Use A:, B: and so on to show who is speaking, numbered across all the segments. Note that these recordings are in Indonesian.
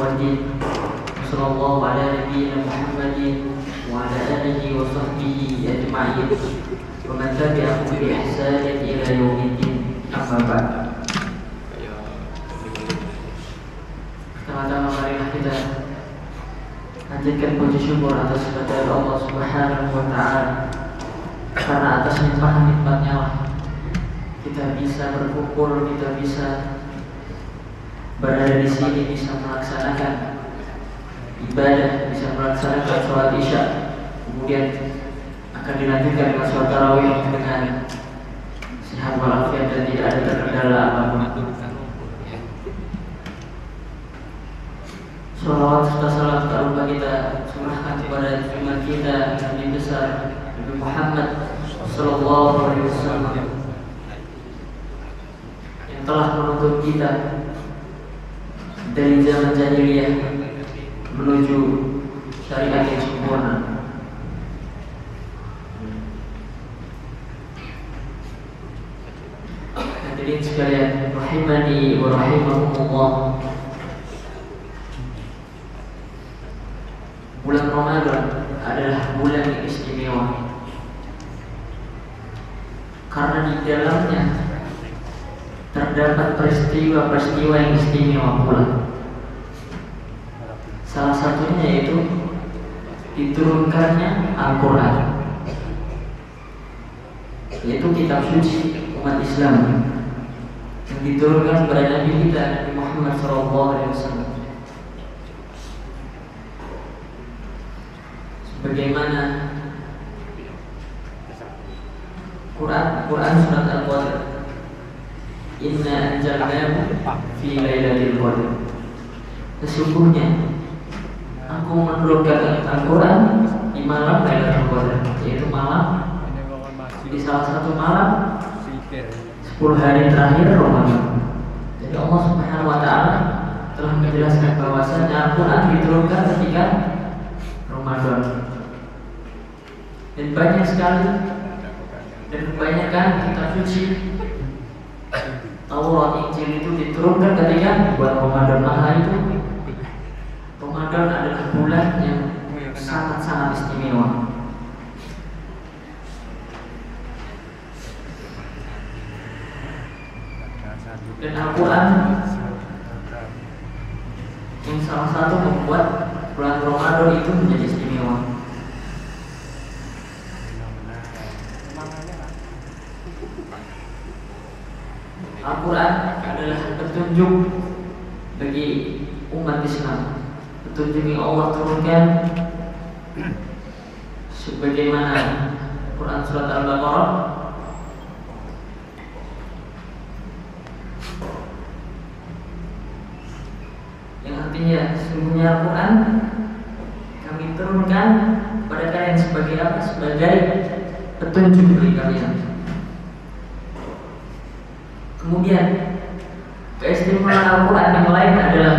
A: والدين. وصلى الله على نبينا محمد وعلى آله وصحبه أجمعين ومن تبعهم بإحسان إلى يوم الدين. أما بعد. Pertama-tama marilah kita panjatkan puji syukur atas kehadirat Allah Subhanahu wa taala. Karena atas nikmat-nikmatnya lah kita bisa berkumpul, kita bisa berada di sini, bisa melaksanakan ibadah, bisa melaksanakan sholat isya, kemudian akan dilanjutkan dengan sholat tarawih dengan sehat walafiat dan tidak ada terkendala apapun. Salawat serta salam tak lupa kita curahkan kepada junjungan kita Nabi besar Nabi Muhammad sallallahu alaihi wasallam yang telah menuntun kita dari zaman jahiliyah menuju syariat yang sempurna. Hadirin sekalian, rahimani wa rahimakumullah. Bulan Ramadan adalah bulan yang istimewa karena di dalamnya terdapat peristiwa-peristiwa yang istimewa pula. Salah satunya yaitu diturunkannya Al-Quran, yaitu kitab suci umat Islam yang diturunkan kepada Nabi kita Nabi Muhammad SAW. Bagaimana Quran surat Al-Qadr, inna anjalnahu fi lailatul qadr. Sesungguhnya aku menurunkan Al-Quran di malam Lailatul Qadar, yaitu malam di salah satu malam 10 hari terakhir Ramadan. Jadi Allah Subhanahu wa taala telah menjelaskan bahwasanya Al-Quran diturunkan ketika Ramadan. Dan banyak sekali dan kebanyakan kitab suci Taurat, Injil itu diturunkan ketika bulan Ramadan. Maka itu Ramadan adalah bulan yang sangat-sangat istimewa. Dan Al-Quran yang salah satu membuat bulan Ramadan itu menjadi istimewa. Al-Quran adalah petunjuk bagi umat Islam, petunjuk yang Allah turunkan sebagaimana Quran surat Al-Baqarah yang artinya sesungguhnya Al-Quran kami turunkan kepada kalian sebagai apa? Sebagai petunjuk bagi kalian. Kemudian keistimewaan Al-Quran yang lain adalah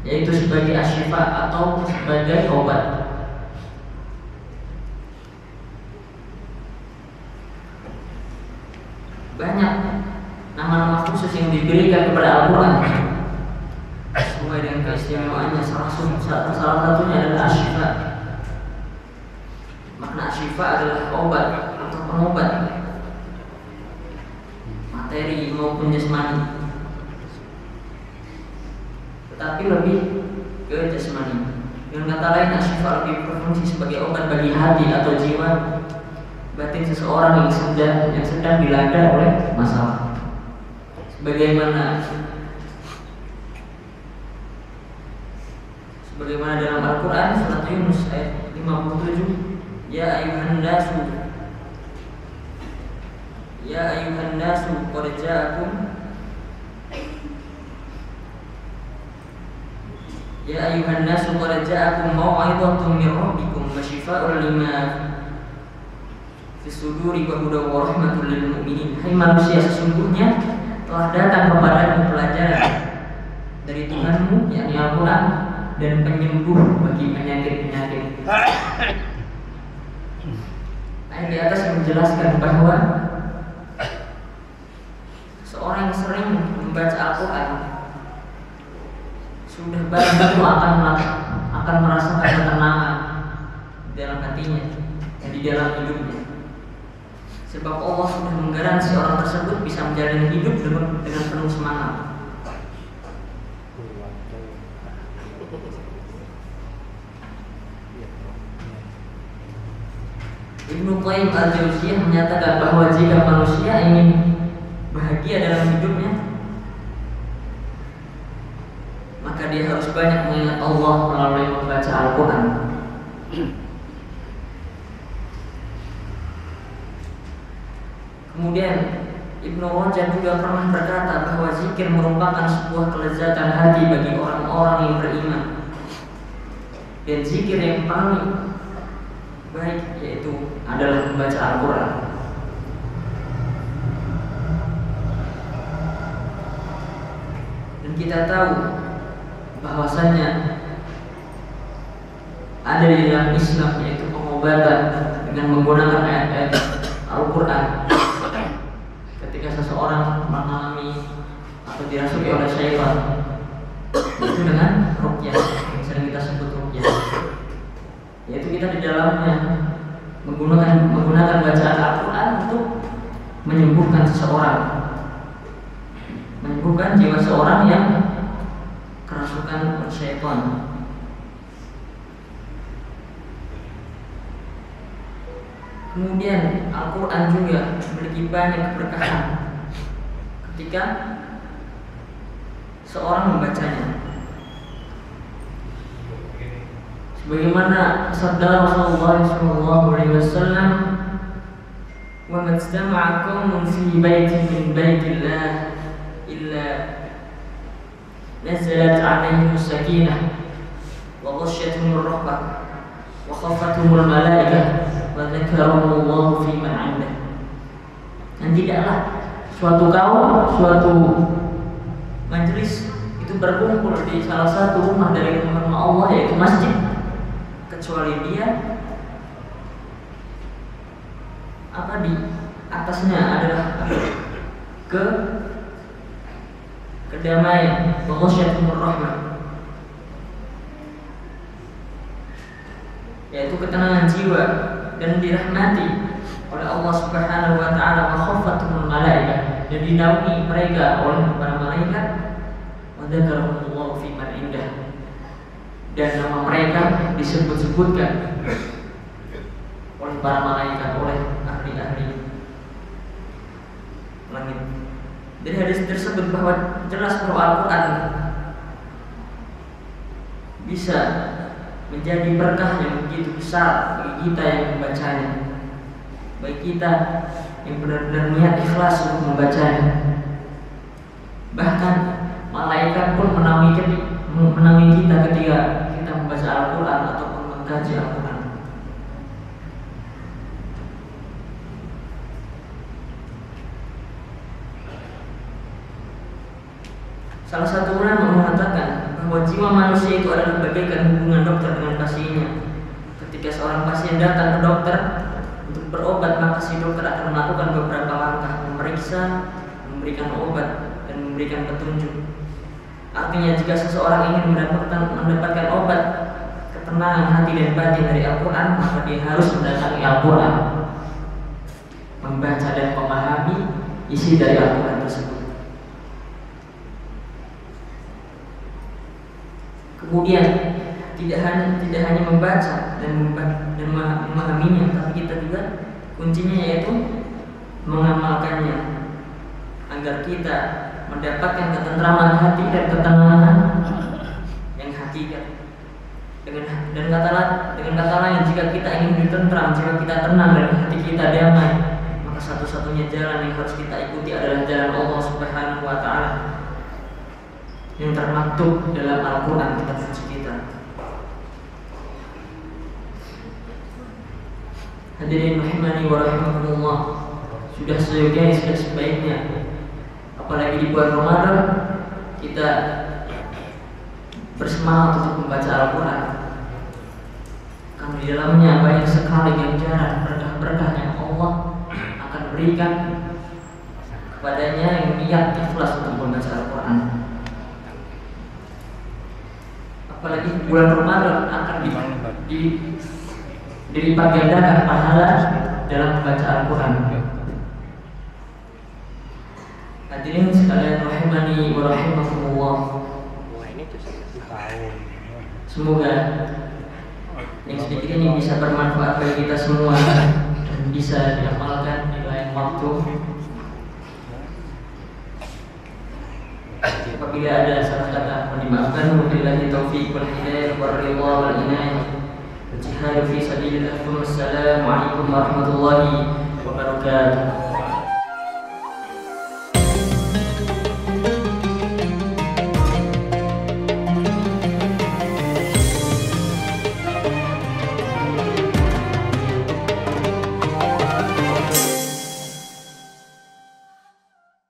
A: yaitu sebagai asyifa atau sebagai obat. Banyak nama-nama khusus yang diberikan kepada Al-Quran sesuai dengan keistimewaannya. Salah satunya adalah asyifa. Makna asyifa adalah obat atau pengobat materi maupun jasmani, tetapi lebih ke jasmani. Dengan kata lain, asyifa lebih berfungsi sebagai obat bagi hati atau jiwa batin seseorang yang sedang dilanda oleh masalah. Sebagaimana dalam Al-Quran surat Yunus ayat 57, Ya ayuhan nasu qad ja'akum mau'izatun min rabbikum wa shifaa'un lima fis suduri wa hudan wa rahmatun lil mu'minin. Hai manusia, sesungguhnya telah datang kepadamu pelajaran dari Tuhanmu, yakni Al-Quran, dan penyembuh bagi penyakit-penyakit. Ayat di atas menjelaskan bahwa seorang yang sering membaca Al-Quran barang itu akan merasakan ketenangan di dalam hatinya dan di dalam hidupnya. Sebab Allah sudah menggaransi orang tersebut bisa menjalani hidup dengan penuh semangat. Ibnu Qayyim al-Jauziyah menyatakan bahwa jika manusia ingin bahagia dalam hidupnya, maka dia harus banyak mengingat Allah melalui membaca Al-Quran. Kemudian Ibnu Rajab juga pernah berkata bahwa zikir merupakan sebuah kelezatan hati bagi orang-orang yang beriman. Dan zikir yang paling baik yaitu adalah membaca Al-Quran. Dan kita tahu bahwasanya ada di dalam Islam yaitu pengobatan dengan menggunakan ayat-ayat Al-Quran. Ketika seseorang mengalami atau dirasuki oleh syaitan, itu dengan ruqyah yang sering kita sebut ruqyah, yaitu kita di dalamnya menggunakan bacaan Al-Quran untuk menyembuhkan seseorang, menyembuhkan jiwa seorang yang kerasukan syaitan. Kemudian Al-Quran juga memiliki banyak keberkahan ketika seorang membacanya. Sebagaimana sabda Rasulullah SAW, "Wa majtama'a qaumun fi baitin min baitillah illa nazalat 'alaihim as-sakinah wa ghasyiyatuhum ar-rahmah wa khaffatuhum al-malaikah wa dzakarahumullahu fi man 'indah." Dan tidaklah suatu kaum, suatu majelis itu berkumpul di salah satu rumah dari rumah Allah, yaitu masjid, kecuali dia di atasnya adalah kedamaian, ghasyiyatuhum ar-rahmah, yaitu ketenangan jiwa dan dirahmati oleh Allah Subhanahu wa taala, wa khaffatuhum malaikah, dan dinaungi mereka oleh para malaikat, wa dzakarahumullahu fi man indah, dan nama mereka disebut-sebutkan oleh para malaikat, oleh ahli-ahli langit. Dari hadis tersebut bahwa jelas bahwa Al-Quran bisa menjadi berkah yang begitu besar bagi kita yang membacanya, bagi kita yang benar-benar niat ikhlas untuk membacanya. Bahkan malaikat pun menaungi kita ketika kita membaca Al-Quran ataupun mengkaji Al-Quran. Salah satu ulama mengatakan bahwa jiwa manusia itu adalah bagaikan hubungan dokter dengan pasiennya. Ketika seorang pasien datang ke dokter untuk berobat, maka si dokter akan melakukan beberapa langkah, memeriksa, memberikan obat, dan memberikan petunjuk. Artinya jika seseorang ingin mendapatkan obat ketenangan hati dan batin dari Al-Quran, maka dia harus mendatangi Al-Quran, membaca dan memahami isi dari Al-Quran tersebut. Kemudian tidak hanya membaca dan memahaminya, tapi kita juga kuncinya yaitu mengamalkannya, agar kita mendapatkan ketentraman hati dan ketenangan yang hakikat. Dengan kata lain, jika kita ingin ditentram, jika kita tenang dan hati kita damai, maka satu-satunya jalan yang harus kita ikuti adalah jalan Allah Subhanahu wa taala yang termaktub dalam Al-Quran, kitab suci kita. Hadirin rahimani wa rahimakumullah, sudah sebaiknya apalagi di bulan Ramadan kita bersemangat untuk membaca Al-Quran, karena di dalamnya banyak sekali ganjaran berkah-berkah yang Allah akan berikan kepadanya yang niat ikhlas untuk membaca Al-Quran. apalagi bulan Ramadan akan dilipat gandakan pahala dalam membaca Al-Quran. Hadirin sekalian rahimani wa rahimakumullah. Semoga yang sedikit ini bisa bermanfaat bagi kita semua dan bisa diamalkan di lain waktu. Apabila ada salah kata mohon dimaafkan. Wabillahi taufiq wal hidayah wal ridha wal inayah wal jihad fi sabilillah. Wassalamualaikum warahmatullahi wabarakatuh.